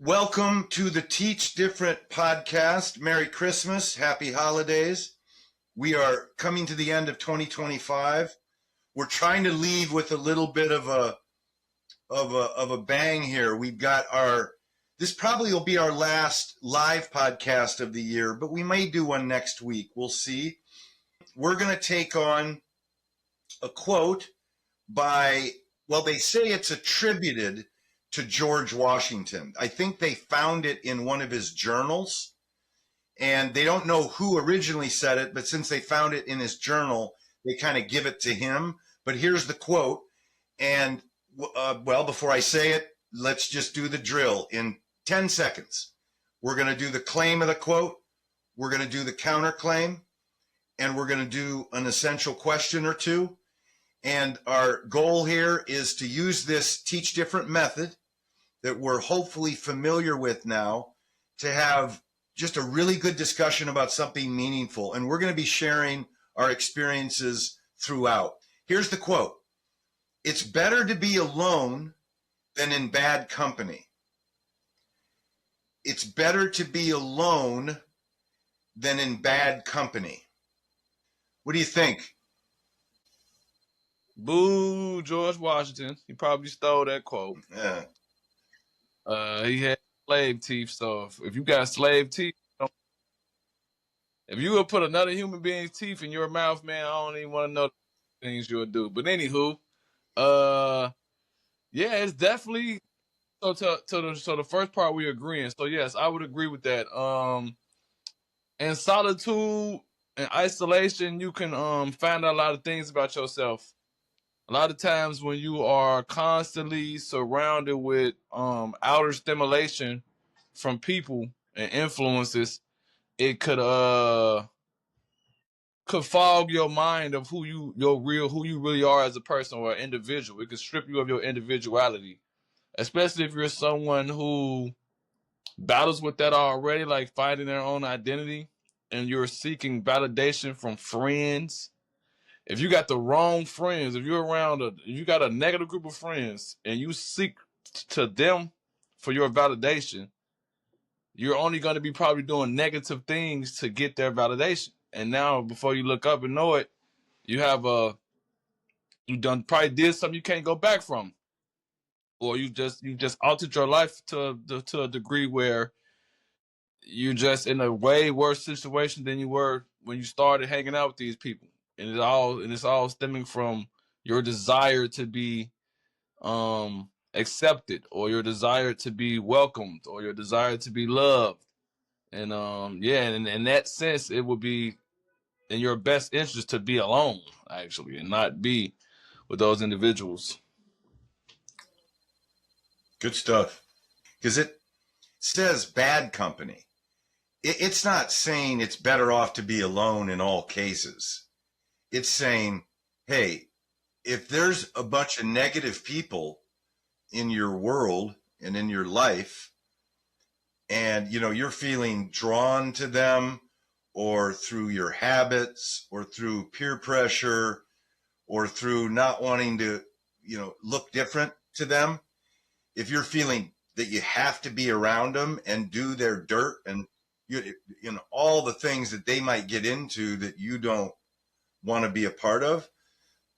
Welcome to the Teach Different podcast. Merry Christmas. Happy holidays. We are coming to the end of 2025. We're trying to leave with a little bit of a bang here. We've got this probably will be our last live podcast of the year, but we may do one next week. We'll see. We're going to take on a quote by, they say it's attributed to George Washington. I think they found it in one of his journals, and they don't know who originally said it, but since they found it in his journal, they kind of give it to him. But here's the quote, and before I say it, let's just do the drill. In 10 seconds, we're going to do the claim of the quote, we're going to do the counterclaim, and we're going to do an essential question or two. And our goal here is to use this Teach Different method that we're hopefully familiar with now to have just a really good discussion about something meaningful. And we're going to be sharing our experiences throughout. Here's the quote. It's better to be alone than in bad company. It's better to be alone than in bad company. What do you think? Boo, George Washington. He probably stole that quote. Yeah. He had slave teeth, so if you got slave teeth, if you would put another human being's teeth in your mouth, man, I don't even want to know the things you'll do. But anywho, it's definitely so the first part we agreeing. So yes, I would agree with that. In solitude and isolation, you can find out a lot of things about yourself. A lot of times when you are constantly surrounded with outer stimulation from people and influences, it could fog your mind of who you really are as a person or an individual. It could strip you of your individuality, especially if you're someone who battles with that already, like finding their own identity, and you're seeking validation from friends. If you got the wrong friends, if you're around you got a negative group of friends and you seek to them for your validation, you're only going to be probably doing negative things to get their validation. And now, before you look up and know it, you probably did something you can't go back from, or you just altered your life to a degree where you're just in a way worse situation than you were when you started hanging out with these people. And it's all stemming from your desire to be accepted, or your desire to be welcomed, or your desire to be loved. And and in that sense, it would be in your best interest to be alone, actually, and not be with those individuals. Good stuff. Because it says bad company. It's not saying it's better off to be alone in all cases. It's saying, hey, if there's a bunch of negative people in your world and in your life, and you're feeling drawn to them, or through your habits, or through peer pressure, or through not wanting to look different to them, if you're feeling that you have to be around them and do their dirt and all the things that they might get into that you don't want to be a part of,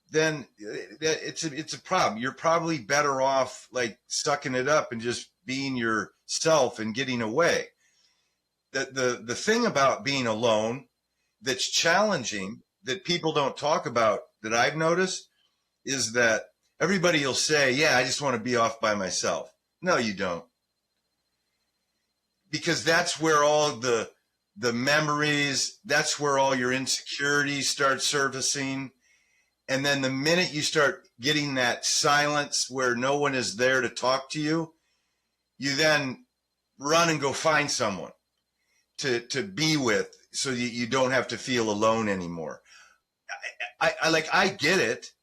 then it's a problem. You're probably better off like sucking it up and just being yourself and getting away. The thing about being alone that's challenging that people don't talk about, that I've noticed, is that everybody will say, yeah, I just want to be off by myself. No, you don't. Because that's where all the memories, that's where all your insecurities start surfacing. And then the minute you start getting that silence where no one is there to talk to you, you then run and go find someone to be with so that you don't have to feel alone anymore. I get it.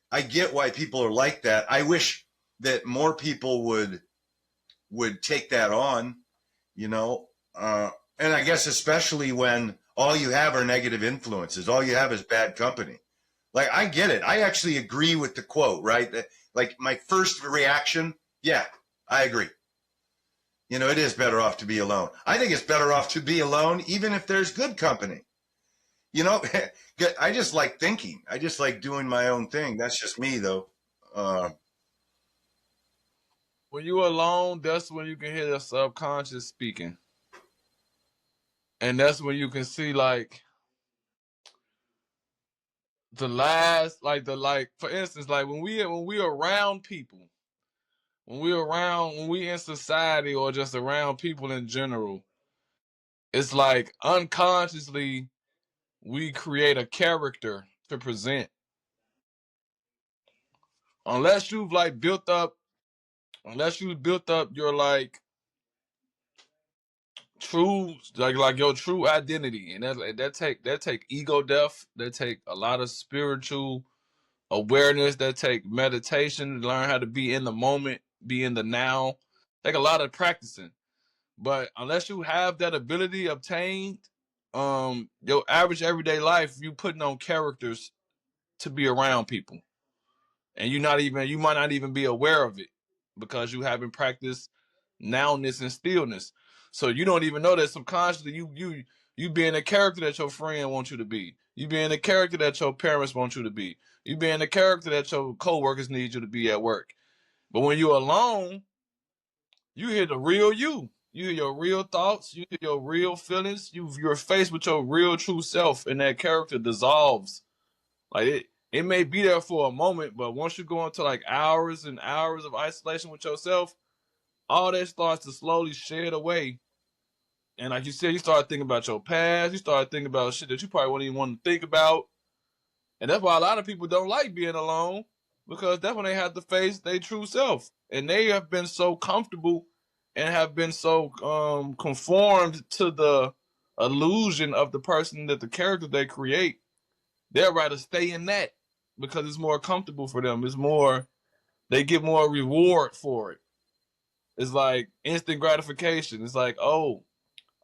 I get why people are like that. I wish that more people would take that on. And I guess especially when all you have are negative influences, all you have is bad company. Like, I get it. I actually agree with the quote, right? Like, my first reaction, yeah, I agree. You know, it is better off to be alone. I think it's better off to be alone, even if there's good company. You know, I just like thinking. I just like doing my own thing. That's just me, though. When you're alone, that's when you can hear the subconscious speaking. And that's when you can see, like, the last, like, for instance, like when we around people, when we in society or just around people in general, it's like unconsciously we create a character to present. Unless you've built up your like true your true identity, and that take ego death, that take a lot of spiritual awareness, that take meditation to learn how to be in the moment, be in the now, take a lot of practicing. But unless you have that ability obtained, your average everyday life, you putting on characters to be around people, and you might not even be aware of it because you haven't practiced nowness and stillness. So you don't even know that subconsciously you being a character that your friend wants you to be. You being a character that your parents want you to be. You being a character that your coworkers need you to be at work. But when you're alone, you hear the real you. You hear your real thoughts. You hear your real feelings. You're faced with your real true self, and that character dissolves. Like it may be there for a moment, but once you go into like hours and hours of isolation with yourself, all that starts to slowly shed away. And like you said, you start thinking about your past. You start thinking about shit that you probably wouldn't even want to think about. And that's why a lot of people don't like being alone, because that's when they have to face their true self. And they have been so comfortable and have been so conformed to the illusion of the person, that the character they create, they'd rather stay in that because it's more comfortable for them. It's more, they get more reward for it. It's like instant gratification. It's like, oh,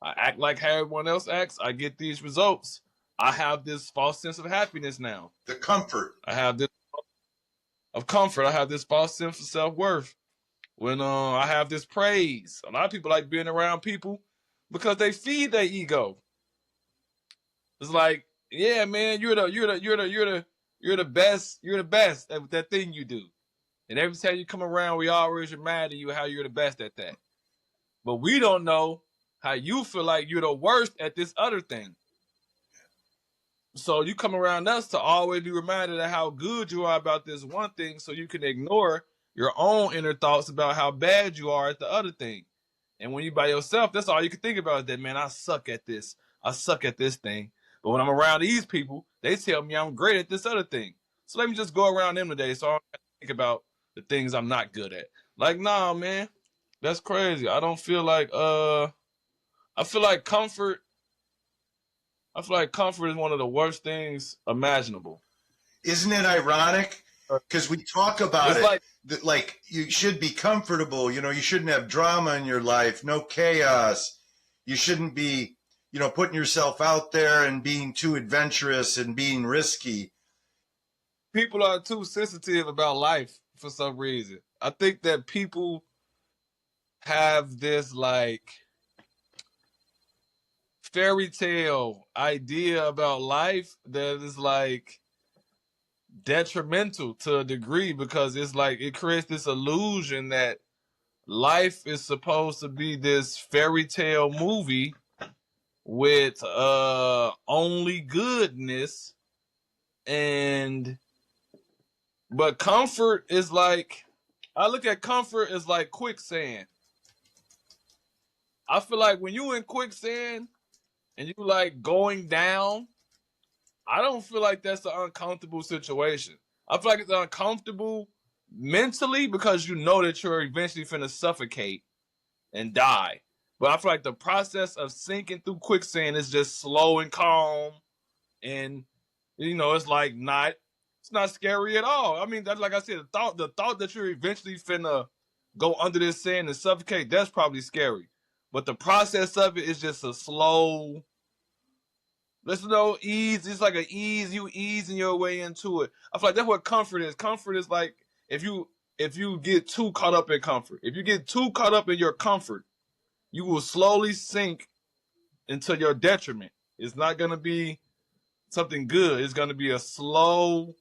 I act like how everyone else acts. I get these results. I have this false sense of happiness now. The comfort. I have this of comfort. I have this false sense of self-worth. When I have this praise. A lot of people like being around people because they feed their ego. It's like, yeah, man, you're the best. You're the best at that thing you do. And every time you come around, we always remind you how you're the best at that. But we don't know how you feel like you're the worst at this other thing. So you come around us to always be reminded of how good you are about this one thing, so you can ignore your own inner thoughts about how bad you are at the other thing. And when you by yourself, that's all you can think about, is that, man, I suck at this. I suck at this thing. But when I'm around these people, they tell me I'm great at this other thing. So let me just go around them today so I don't have to think about the things I'm not good at. Like, nah, man, that's crazy. I don't feel like I feel like comfort is one of the worst things imaginable. Isn't it ironic? Because we talk about It's it, like, that like you should be comfortable. You know, you shouldn't have drama in your life, no chaos. You shouldn't be, you know, putting yourself out there and being too adventurous and being risky. people are too sensitive about life for some reason. I think that people have this like fairy tale idea about life that is like detrimental to a degree, because it's like it creates this illusion that life is supposed to be this fairy tale movie with only goodness. And but comfort is like, I look at comfort as like quicksand. I feel like when you in quicksand and you like going down, I don't feel like that's an uncomfortable situation. I feel like it's uncomfortable mentally because you know that you're eventually finna suffocate and die. But I feel like the process of sinking through quicksand is just slow and calm, and you know, it's not scary at all. I mean, that's like I said, the thought that you're eventually finna go under this sand and suffocate, that's probably scary. But the process of it is just a slow, there's no ease. It's like you easing your way into it. I feel like that's what comfort is. Comfort is like if you get too caught up in comfort. If you get too caught up in your comfort, you will slowly sink into your detriment. It's not going to be something good. It's going to be a slow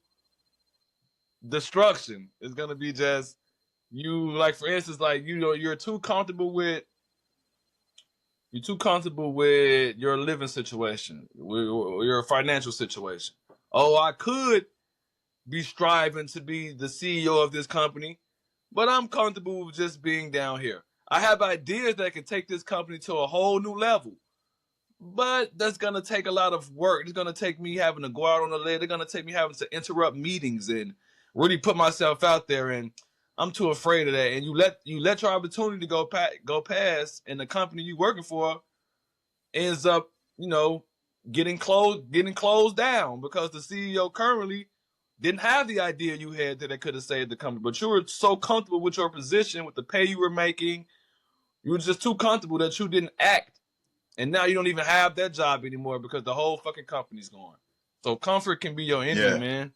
destruction. It's going to be just you, like, for instance, like, you know, you're too comfortable with your living situation, with your financial situation. Oh, I could be striving to be the CEO of this company, but I'm comfortable with just being down here. I have ideas that can take this company to a whole new level, but that's going to take a lot of work. It's going to take me having to go out on a limb. It's going to take me having to interrupt meetings and really put myself out there. And I'm too afraid of that. And you let your opportunity go past, and the company you're working for ends up, you know, getting closed down because the CEO currently didn't have the idea you had that they could have saved the company. But you were so comfortable with your position, with the pay you were making, you were just too comfortable that you didn't act. And now you don't even have that job anymore because the whole fucking company's gone. So comfort can be your enemy, man.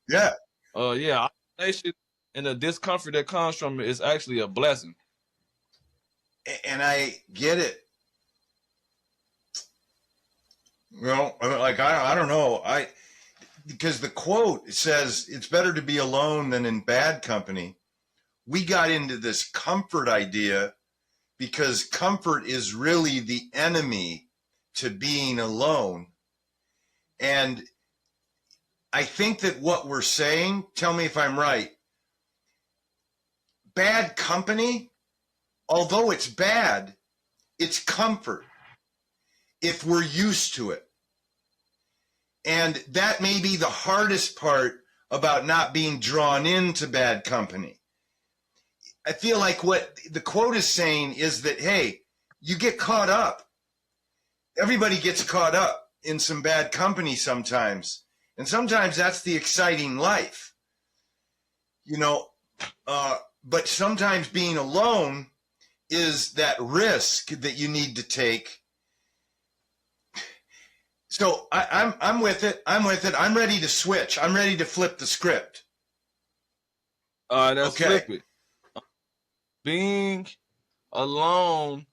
Yeah. Yeah, isolation and the discomfort that comes from it is actually a blessing. And I get it. Well, like, I don't know. Because the quote says it's better to be alone than in bad company. We got into this comfort idea because comfort is really the enemy to being alone. And I think that what we're saying, tell me if I'm right, bad company, although it's bad, it's comfort if we're used to it. And that may be the hardest part about not being drawn into bad company. I feel like what the quote is saying is that, hey, you get caught up. Everybody gets caught up in some bad company sometimes. And sometimes that's the exciting life. You know, but sometimes being alone is that risk that you need to take. So I'm with it. I'm ready to switch. I'm ready to flip the script. Let's flip it. Being alone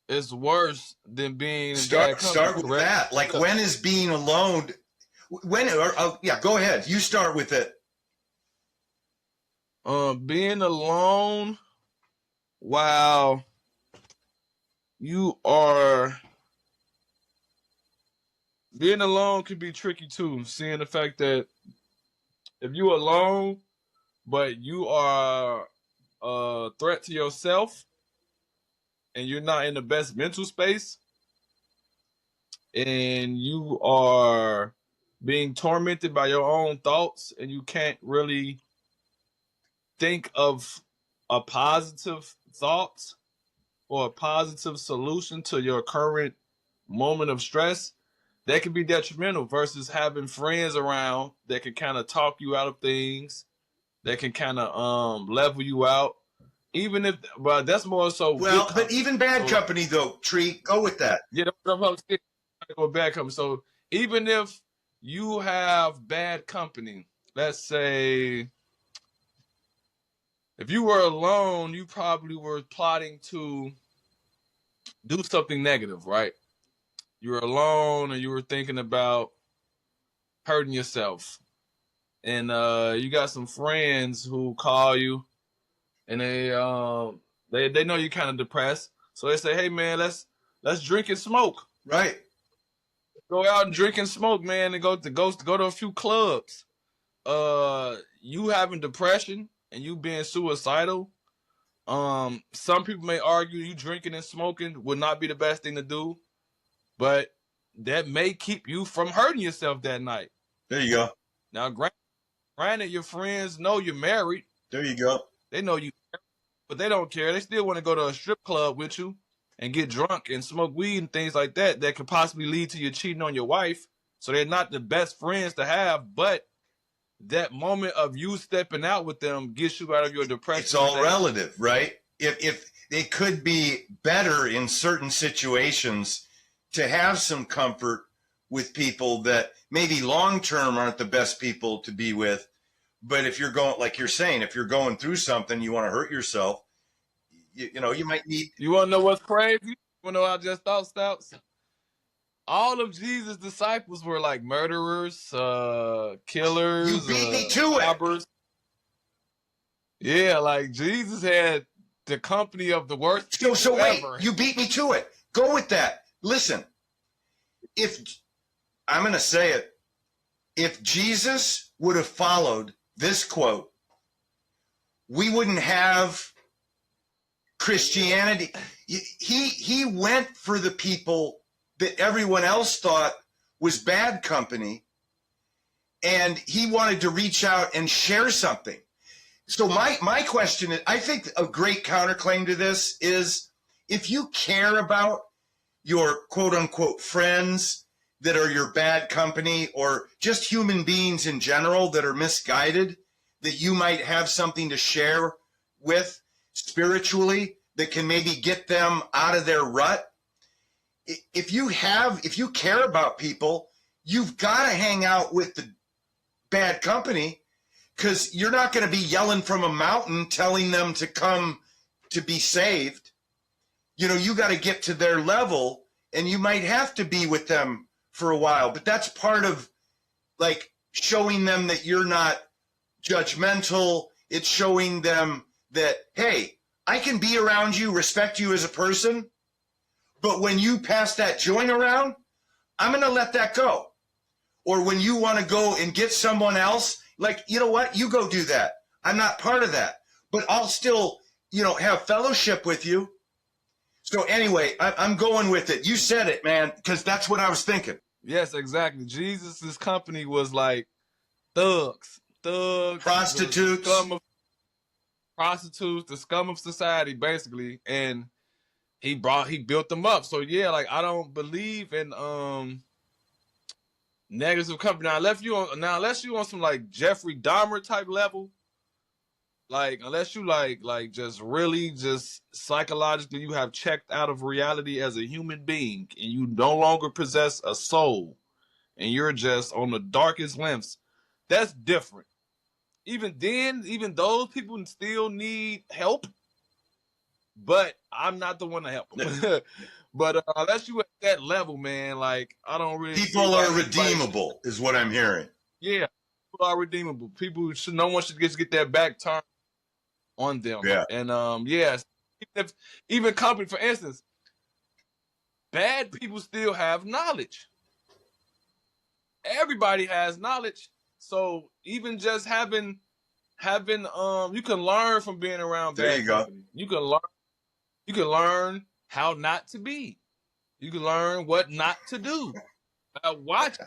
is worse than being in bad company. Start with that. Like, when is being alone? Yeah, go ahead. You start with it. Being alone while you are being alone can be tricky too. Seeing the fact that if you're alone, but you are a threat to yourself and you're not in the best mental space and you are being tormented by your own thoughts and you can't really think of a positive thought or a positive solution to your current moment of stress, that can be detrimental versus having friends around that can kind of talk you out of things, that can kind of level you out. Even if, but that's more so. Well, but even bad company though, Tree, go with that. Yeah, go bad company. So even if you have bad company, let's say if you were alone, you probably were plotting to do something negative, right? You were alone and you were thinking about hurting yourself. And you got some friends who call you and they know you're kind of depressed. So they say, "Hey man, let's drink and smoke." Right. Go out and drink and smoke, man, and go to a few clubs. You having depression and you being suicidal. Some people may argue you drinking and smoking would not be the best thing to do, but that may keep you from hurting yourself that night. There you go. Now, granted, your friends know you're married. There you go. They know you, but they don't care. They still want to go to a strip club with you and get drunk and smoke weed and things like that could possibly lead to you cheating on your wife. So they're not the best friends to have, but that moment of you stepping out with them gets you out of your depression. It's all relative, right? If it could be better in certain situations to have some comfort with people that maybe long-term aren't the best people to be with. But if you're going, like you're saying, if you're going through something, you want to hurt yourself, You know, you might need. You want to know what's crazy? You want to know what I just thought, Stouts? All of Jesus' disciples were like murderers, You killers, beat me to it. robbers. Yeah, like Jesus had the company of the worst So wait, ever. you beat me to it. Go with that. Listen, if I'm going to say it, if Jesus would have followed this quote, we wouldn't have Christianity. He went for the people that everyone else thought was bad company, and he wanted to reach out and share something. So my question is, I think a great counterclaim to this is, if you care about your quote unquote friends that are your bad company, or just human beings in general that are misguided, that you might have something to share with spiritually that can maybe get them out of their rut. If you care about people, you've got to hang out with the bad company, because you're not going to be yelling from a mountain telling them to come to be saved. You know, you got to get to their level, and you might have to be with them for a while, but that's part of like showing them that you're not judgmental. It's showing them that, hey, I can be around you, respect you as a person, but when you pass that joint around, I'm going to let that go. Or when you want to go and get someone else, like, you know what, you go do that. I'm not part of that, but I'll still, you know, have fellowship with you. So anyway, I'm going with it. You said it, man, because that's what I was thinking. Yes, exactly. Jesus' company was like thugs, Prostitutes. prostitutes, the scum of society, basically, and he built them up. So yeah, like I don't believe in negative company. Now, unless you on some like Jeffrey Dahmer type level, like unless you like just really just psychologically you have checked out of reality as a human being and you no longer possess a soul and you're just on the darkest lengths, that's different. Even then, even those people still need help, but I'm not the one to help them. But unless you at that level, man, like I don't really. People are redeemable, is what I'm hearing. Yeah, people are redeemable. No one should just get their back turned on them. Yeah. And yes, even company, for instance, bad people still have knowledge. Everybody has knowledge, so even just having you can learn from being around bad company. You can learn how not to be. You can learn what not to do. Watch.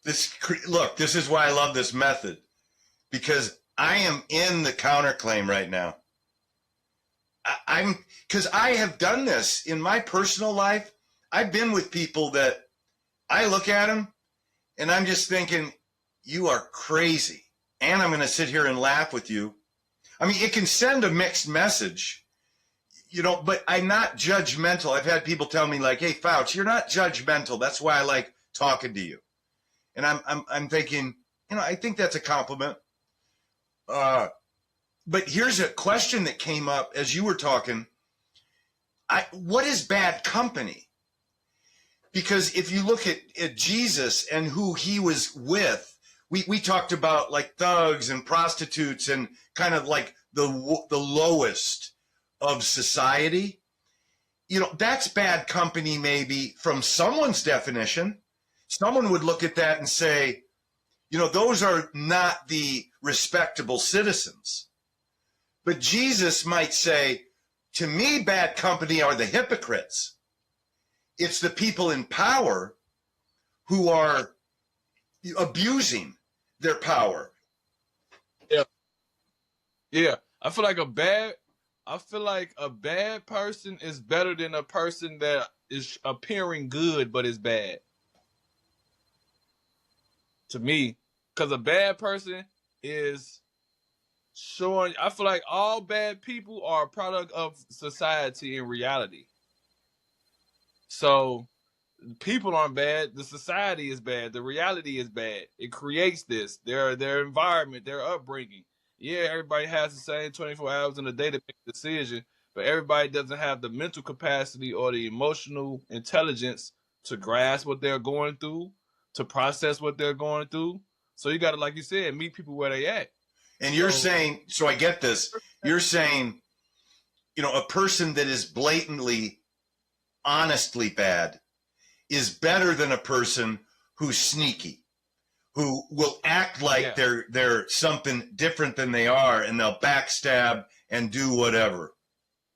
This is why I love this method, because I am in the counterclaim right now. Because I have done this in my personal life. I've been with people that I look at them and I'm just thinking, you are crazy. And I'm going to sit here and laugh with you. I mean, it can send a mixed message, you know, but I'm not judgmental. I've had people tell me like, hey, Fouts, you're not judgmental. That's why I like talking to you. And I'm thinking, you know, I think that's a compliment. But here's a question that came up as you were talking. What is bad company? Because if you look at Jesus and who he was with, we talked about like thugs and prostitutes and kind of like the lowest of society. You know, that's bad company maybe from someone's definition. Someone would look at that and say, you know, those are not the respectable citizens. But Jesus might say, to me, bad company are the hypocrites. It's the people in power who are abusing their power. Yeah. Yeah. I feel like a bad person is better than a person that is appearing good but is bad. To me, because a bad person is showing. I feel like all bad people are a product of society in reality. So people aren't bad. The society is bad. The reality is bad. It creates this. Their environment, their upbringing. yeah, everybody has the same 24 hours in a day to make a decision, but everybody doesn't have the mental capacity or the emotional intelligence to grasp what they're going through, to process what they're going through. So you got to, like you said, meet people where they at. And you're saying, so I get this, you're saying, a person that is blatantly, honestly bad is better than a person who's sneaky, who will act like they're something different than they are, and they'll backstab and do whatever.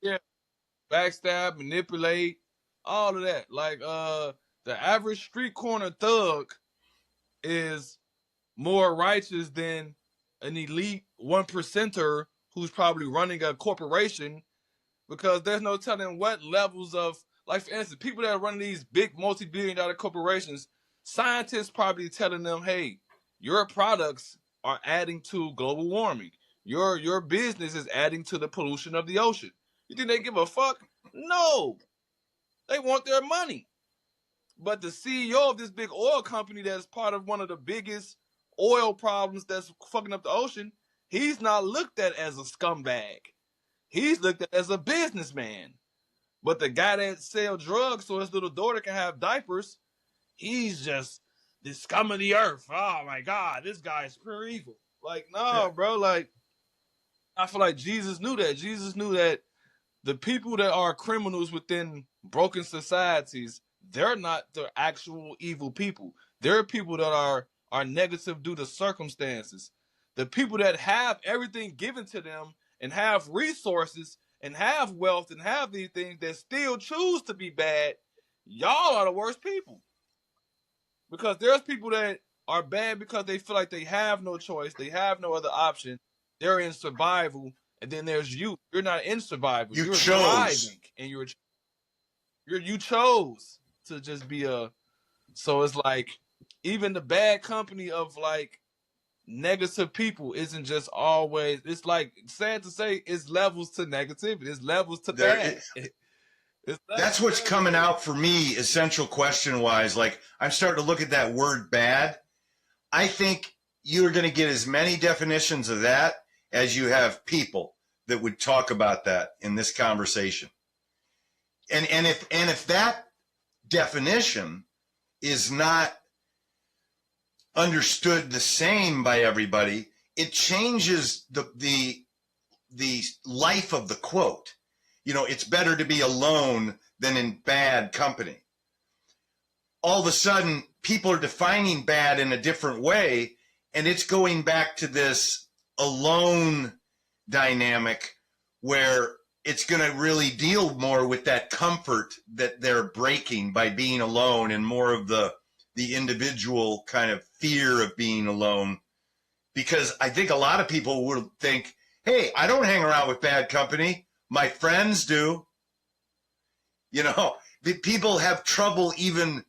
Yeah, backstab, manipulate, all of that. Like the average street corner thug is more righteous than an elite 1%er who's probably running a corporation, because there's no telling what levels of, like, for instance, people that are running these big multi-billion-dollar corporations, scientists probably telling them, hey, your products are adding to global warming. Your business is adding to the pollution of the ocean. You think they give a fuck? No. They want their money. But the CEO of this big oil company that's part of one of the biggest oil problems that's fucking up the ocean, he's not looked at as a scumbag. He's looked at as a businessman. But the guy that sells drugs so his little daughter can have diapers, he's just the scum of the earth. Oh my God, this guy is pure evil. Like, no, bro. Like, I feel like Jesus knew that. Jesus knew that the people that are criminals within broken societies, they're not the actual evil people. They're people that are negative due to circumstances. The people that have everything given to them and have resources and have wealth and have these things that still choose to be bad, y'all are the worst people. Because there's people that are bad because they feel like they have no choice, they have no other option, they're in survival. And then there's you. You're not in survival. You're thriving, and you chose to just be a. So it's like, even the bad company of like negative people isn't just always. It's like, sad to say, it's levels to negativity. It's levels to bad. That's what's coming out for me, essential question wise. Like, I'm starting to look at that word bad. I think you're going to get as many definitions of that as you have people that would talk about that in this conversation. And if that definition is not understood the same by everybody, it changes the life of the quote. It's better to be alone than in bad company. All of a sudden, people are defining bad in a different way, and it's going back to this alone dynamic where it's going to really deal more with that comfort that they're breaking by being alone, and more of the individual kind of fear of being alone. Because I think a lot of people would think, hey, I don't hang around with bad company. My friends do. People have trouble even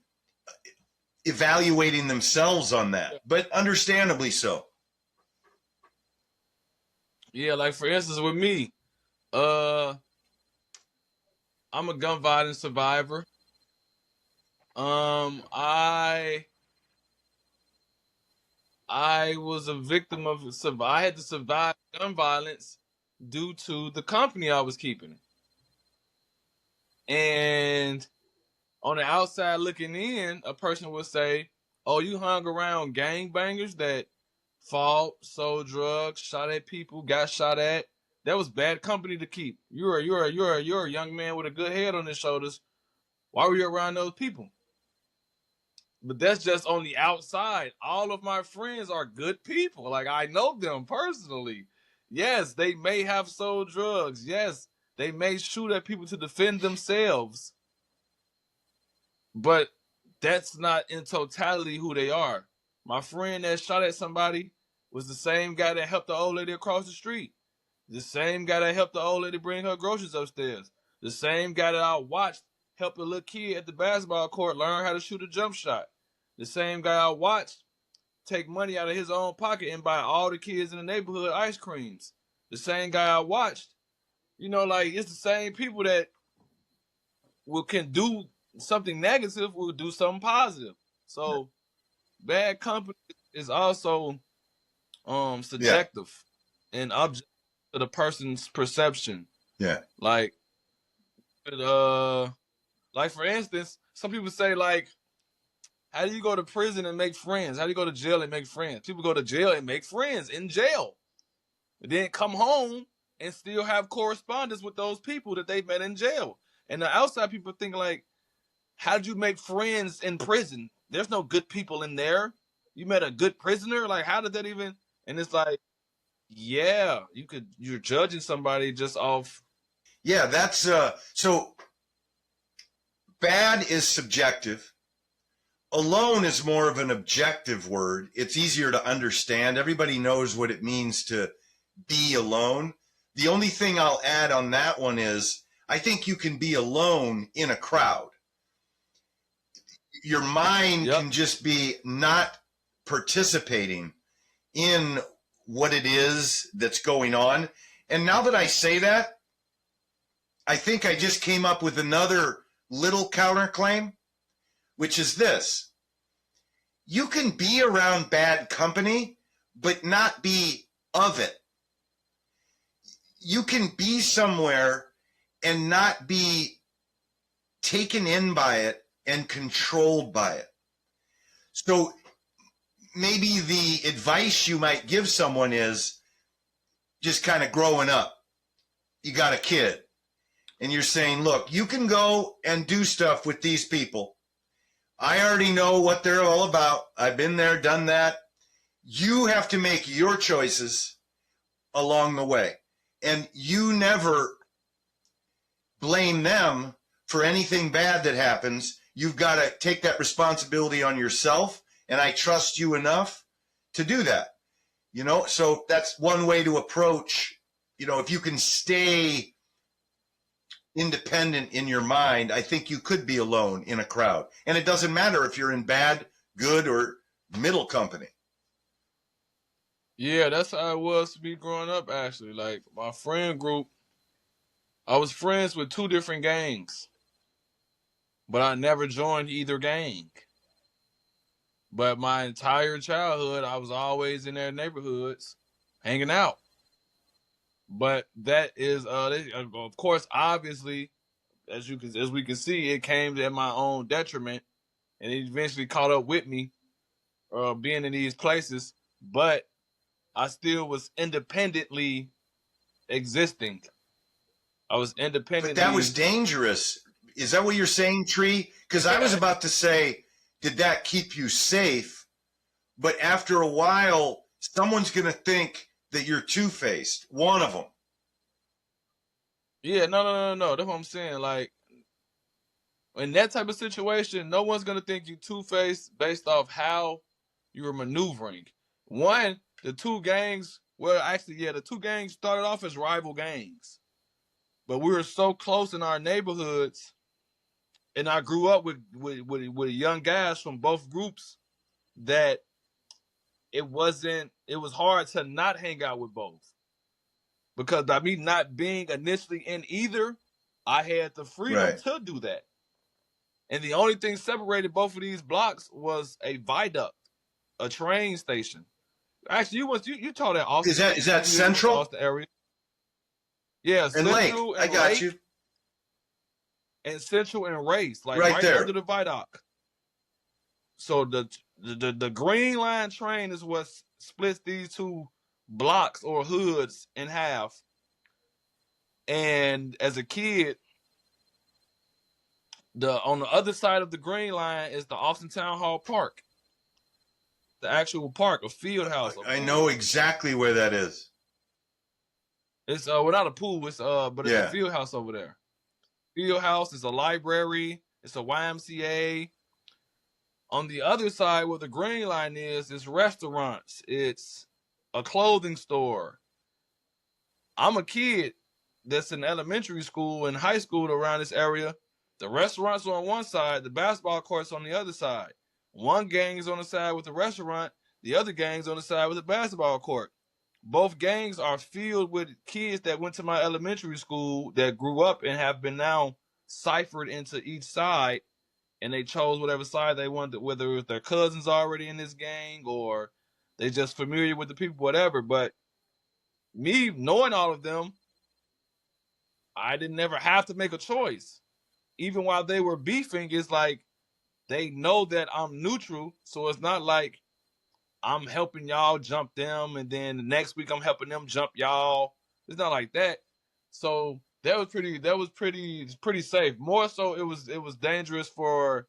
evaluating themselves on that, but understandably so. Yeah, like for instance with me, I'm a gun violence survivor. I was a victim of I had to survive gun violence due to the company I was keeping. And on the outside looking in, a person would say, "Oh, you hung around gangbangers that fought, sold drugs, shot at people, got shot at. That was bad company to keep. You're a young man with a good head on his shoulders. Why were you around those people?" But that's just on the outside. All of my friends are good people. Like, I know them personally. Yes, they may have sold drugs. Yes, they may shoot at people to defend themselves. But that's not in totality who they are. My friend that shot at somebody was the same guy that helped the old lady across the street. The same guy that helped the old lady bring her groceries upstairs. The same guy that I watched help a little kid at the basketball court learn how to shoot a jump shot. The same guy I watched take money out of his own pocket and buy all the kids in the neighborhood ice creams. The same guy I watched, like, it's the same people that can do something negative, will do something positive. So bad company is also subjective. and object to the person's perception. Yeah. Like, like for instance, some people say like, how do you go to prison and make friends? How do you go to jail and make friends? People go to jail and make friends in jail, and then come home and still have correspondence with those people that they met in jail. And the outside people think like, how'd you make friends in prison? There's no good people in there. You met a good prisoner? Like, how did that even? And it's like, yeah, you're judging somebody just off. Yeah, that's so bad is subjective. Alone is more of an objective word. It's easier to understand. Everybody knows what it means to be alone. The only thing I'll add on that one is I think you can be alone in a crowd. Your mind can just be not participating in what it is that's going on. And now that I say that, I think I just came up with another little counterclaim, which is this. You can be around bad company, but not be of it. You can be somewhere and not be taken in by it and controlled by it. So maybe the advice you might give someone is just kind of growing up. You got a kid and you're saying, look, you can go and do stuff with these people. I already know what they're all about. I've been there, done that. You have to make your choices along the way. And you never blame them for anything bad that happens. You've got to take that responsibility on yourself. And I trust you enough to do that. You know, so that's one way to approach, you know, if you can stay independent in your mind, I think you could be alone in a crowd. And it doesn't matter if you're in bad, good, or middle company. Yeah, that's how it was to be growing up, actually. Like, my friend group, I was friends with 2 different gangs, but I never joined either gang. But my entire childhood, I was always in their neighborhoods hanging out. But that is, of course, obviously, as we can see, it came at my own detriment, and it eventually caught up with me, being in these places. But I still was independently existing. I was independently. But that was dangerous. Is that what you're saying, Tree? Because I was about to say, did that keep you safe? But after a while, someone's going to think that you're two-faced. One of them. Yeah, no. That's what I'm saying. Like, in that type of situation, no one's going to think you two-faced based off how you were maneuvering. One, the 2 gangs, well, actually, yeah, the 2 gangs started off as rival gangs. But we were so close in our neighborhoods, and I grew up with young guys from both groups, that it was hard to not hang out with both. Because by me not being initially in either, I had the freedom to do that. And the only thing separated both of these blocks was a viaduct, a train station. Actually, you taught at Austin. Is that Central? Austin area. Yeah, and Central Lake. and I got Lake, you. And Central and Race, like right there under the viaduct. So the Green Line train is what splits these 2 blocks or hoods in half. And as a kid, on the other side of the Green Line is the Austin Town Hall Park, the actual park, a field house. I know exactly where that is. It's without a pool, it's but it's a field house over there. Field house is a library. It's a YMCA. On the other side, where the Green Line is restaurants. It's a clothing store. I'm a kid that's in elementary school and high school around this area. The restaurants are on one side, the basketball court's on the other side. One gang is on the side with the restaurant, the other gang's on the side with the basketball court. Both gangs are filled with kids that went to my elementary school that grew up and have been now ciphered into each side, and they chose whatever side they wanted, whether it's their cousins already in this gang or they just familiar with the people, whatever. But me knowing all of them, I didn't never have to make a choice. Even while they were beefing, it's like they know that I'm neutral, so it's not like I'm helping y'all jump them, and then the next week I'm helping them jump y'all. It's not like that. So that was pretty safe. More so, it was dangerous for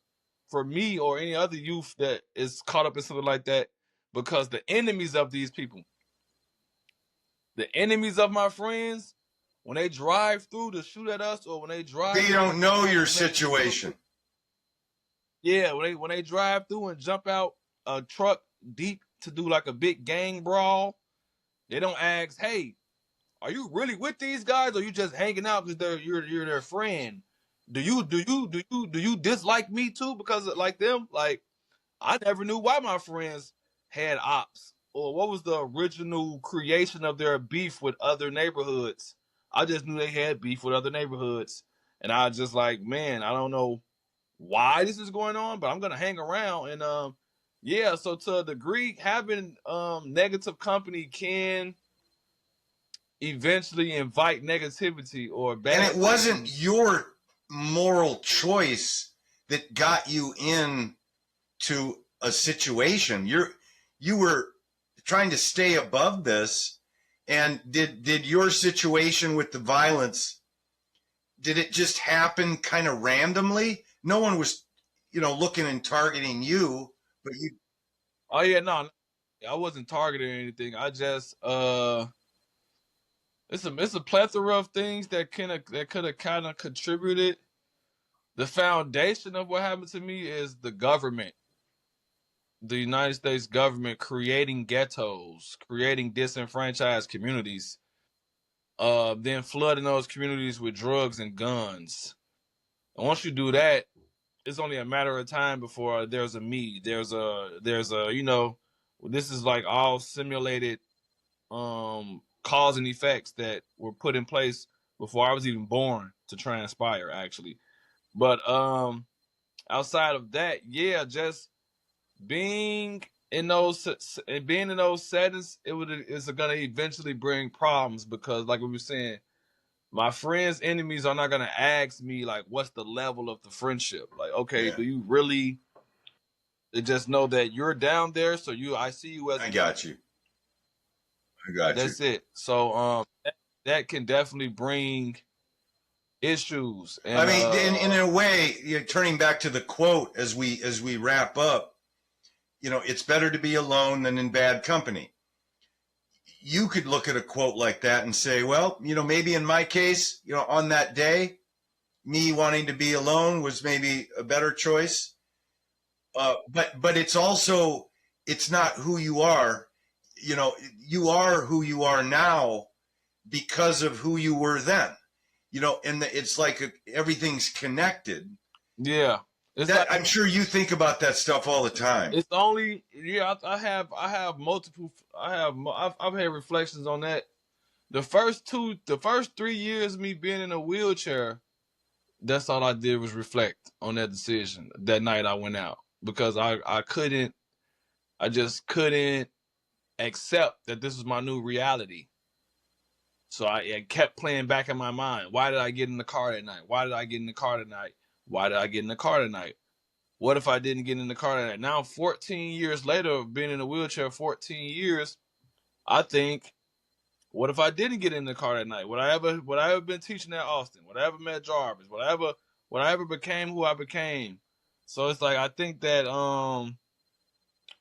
me or any other youth that is caught up in something like that, because the enemies of these people, the enemies of my friends, when they drive through to shoot at us, or when they drive, They don't know your to make, situation. yeah, when they drive through and jump out a truck deep to do like a big gang brawl, they don't ask, "Hey, are you really with these guys, or you just hanging out because you're their friend? Do you dislike me too because of, like them? Like, I never knew why my friends had ops, or what was the original creation of their beef with other neighborhoods. I just knew they had beef with other neighborhoods, and I just like, man, I don't know why this is going on, but I'm gonna hang around. And yeah, so to a degree, having negative company can eventually invite negativity or And bad it wasn't things. your moral choice that got you in to a situation. You were trying to stay above this. And did your situation with the violence, did it just happen kind of randomly? No one was, looking and targeting you, but you. Oh yeah, no, I wasn't targeting anything. I just it's a plethora of things that could have kind of contributed. The foundation of what happened to me is the government, the United States government, creating ghettos, creating disenfranchised communities, then flooding those communities with drugs and guns. And once you do that, it's only a matter of time before there's a me. There's a this is like all simulated cause and effects that were put in place before I was even born to transpire, actually. But outside of that, yeah, just being in those settings, it's gonna eventually bring problems, because like we were saying, my friends' enemies are not gonna ask me like, what's the level of the friendship? Like, okay, Yeah, do you really? They just know that you're down there, so I see you as I a got you. I got you. That's it. So that can definitely bring issues. I And mean, in a way, turning back to the quote as we wrap up, it's better to be alone than in bad company. You could look at a quote like that and say, well, maybe in my case, on that day, me wanting to be alone was maybe a better choice. But it's not who you are. You are who you are now because of who you were then. And it's like everything's connected. yeah, it's That like I'm sure you think about that stuff all the time. it's only yeah. I have multiple. I've had reflections on that. The first 3 years of me being in a wheelchair, that's all I did was reflect on that decision. That night I went out because I just couldn't accept that this was my new reality. So I kept playing back in my mind. Why did I get in the car that night? Why did I get in the car tonight? Why did I get in the car tonight? What if I didn't get in the car tonight? Now, 14 years later, of being in a wheelchair, 14 years, I think, what if I didn't get in the car that night? Would I ever been teaching at Austin? Would I ever met Jarvis? Would I ever became who I became? So it's like, I think that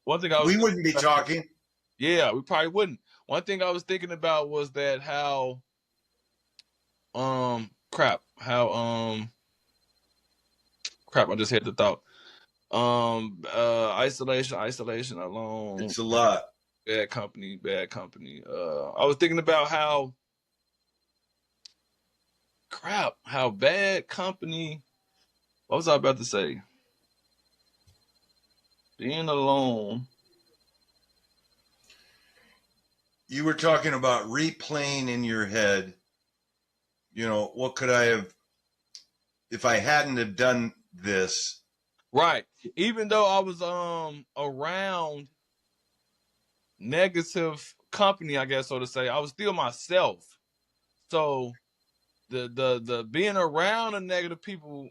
one thing I was We thinking wouldn't be about, talking. yeah, we probably wouldn't. One thing I was thinking about was that crap, I just had the thought. Isolation, alone, It's a lot. bad company, bad company. I was thinking about how bad company. What was I about to say? Being alone. You were talking about replaying in your head, what could I have, if I hadn't have done this. Right. Even though I was around negative company, I guess, so to say. I was still myself. So the being around the negative people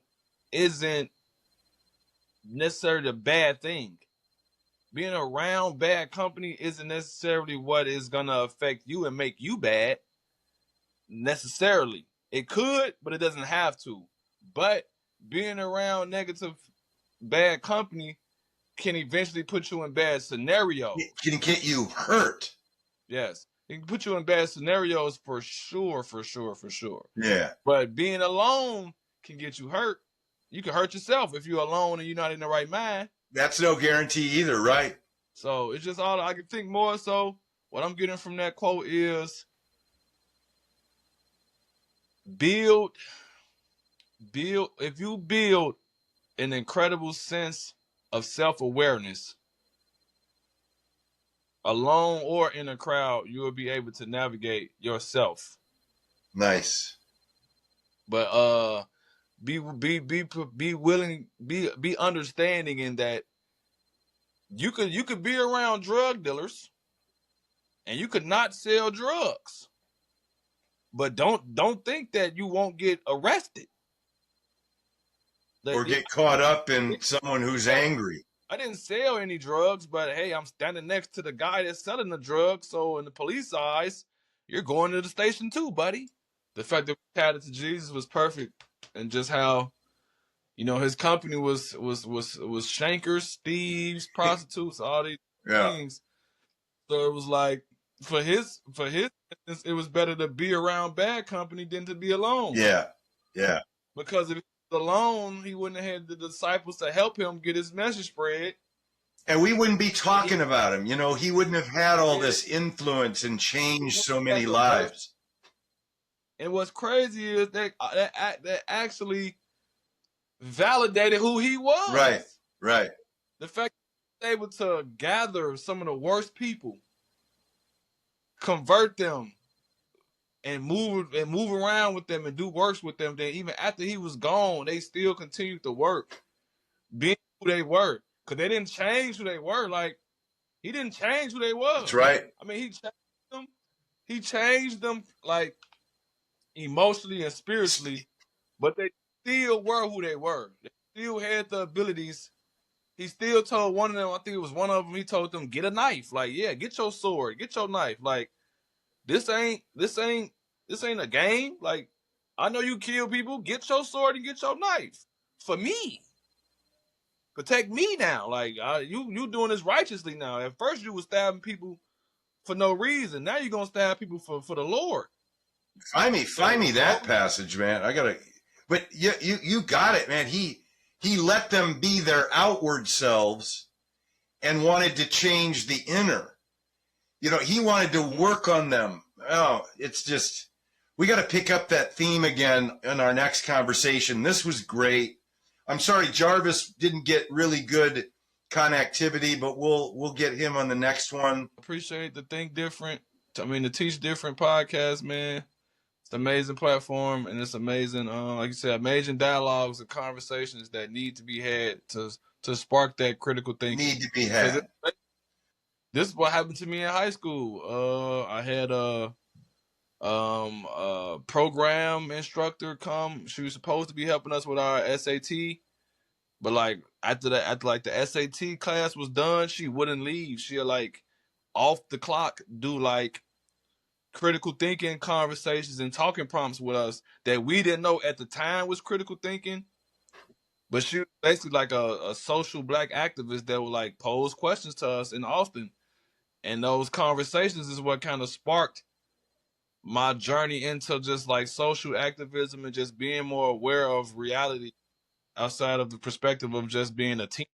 isn't necessarily a bad thing. Being around bad company isn't necessarily what is gonna affect you and make you bad necessarily. It could, but it doesn't have to. But being around negative, bad company can eventually put you in bad scenarios. It can get you hurt. Yes, it can put you in bad scenarios for sure. Yeah. But being alone can get you hurt. You can hurt yourself if you're alone and you're not in the right mind. That's no guarantee either, right? So it's just all I can think more so. What I'm getting from that quote is build. If you build an incredible sense of self-awareness, alone or in a crowd, you will be able to navigate yourself. Nice. But be willing, be understanding in that you could be around drug dealers and you could not sell drugs. But don't think that you won't get arrested. Or get caught up in someone who's angry. I didn't sell any drugs, but hey, I'm standing next to the guy that's selling the drugs. So in the police eyes, you're going to the station too, buddy. The fact that we had it to Jesus was perfect, and just how, his company was shankers, thieves, prostitutes, all these things. So it was like for his instance, it was better to be around bad company than to be alone. Yeah. Because if alone, he wouldn't have had the disciples to help him get his message spread. And we wouldn't be talking about him. He wouldn't have had all this influence and changed so many lives. And what's crazy is that actually validated who he was. Right. The fact that he was able to gather some of the worst people, convert them, and move around with them and do works with them, that even after he was gone, they still continued to work, being who they were. Because they didn't change who they were. Like, he didn't change who they were. That's right. I mean, he changed them like emotionally and spiritually, but they still were who they were. They still had the abilities. He still told one of them, I think it was one of them, he told them, get a knife. Like, yeah, get your sword, get your knife. Like, this ain't a game. Like, I know you kill people. Get your sword and get your knife for me. Protect me now. Like, you doing this righteously now. At first, you was stabbing people for no reason. Now you're gonna stab people for the Lord. Find me that passage, man. I gotta. But you got it, man. He let them be their outward selves, and wanted to change the inner. He wanted to work on them. Oh, it's just, we got to pick up that theme again in our next conversation. This was great. I'm sorry Jarvis didn't get really good connectivity, but we'll get him on the next one. Appreciate the Think Different, the Teach Different podcast, man. It's an amazing platform, and it's amazing, like you said, amazing dialogues and conversations that need to be had to spark that critical thinking. Need to be had. This is what happened to me in high school. I had a program instructor come. She was supposed to be helping us with our SAT, but like after the SAT class was done, she wouldn't leave. She'll like off the clock do like critical thinking conversations and talking prompts with us that we didn't know at the time was critical thinking. But she was basically like a social black activist that would like pose questions to us in Austin. And those conversations is what kind of sparked my journey into just like social activism and just being more aware of reality outside of the perspective of just being a teen.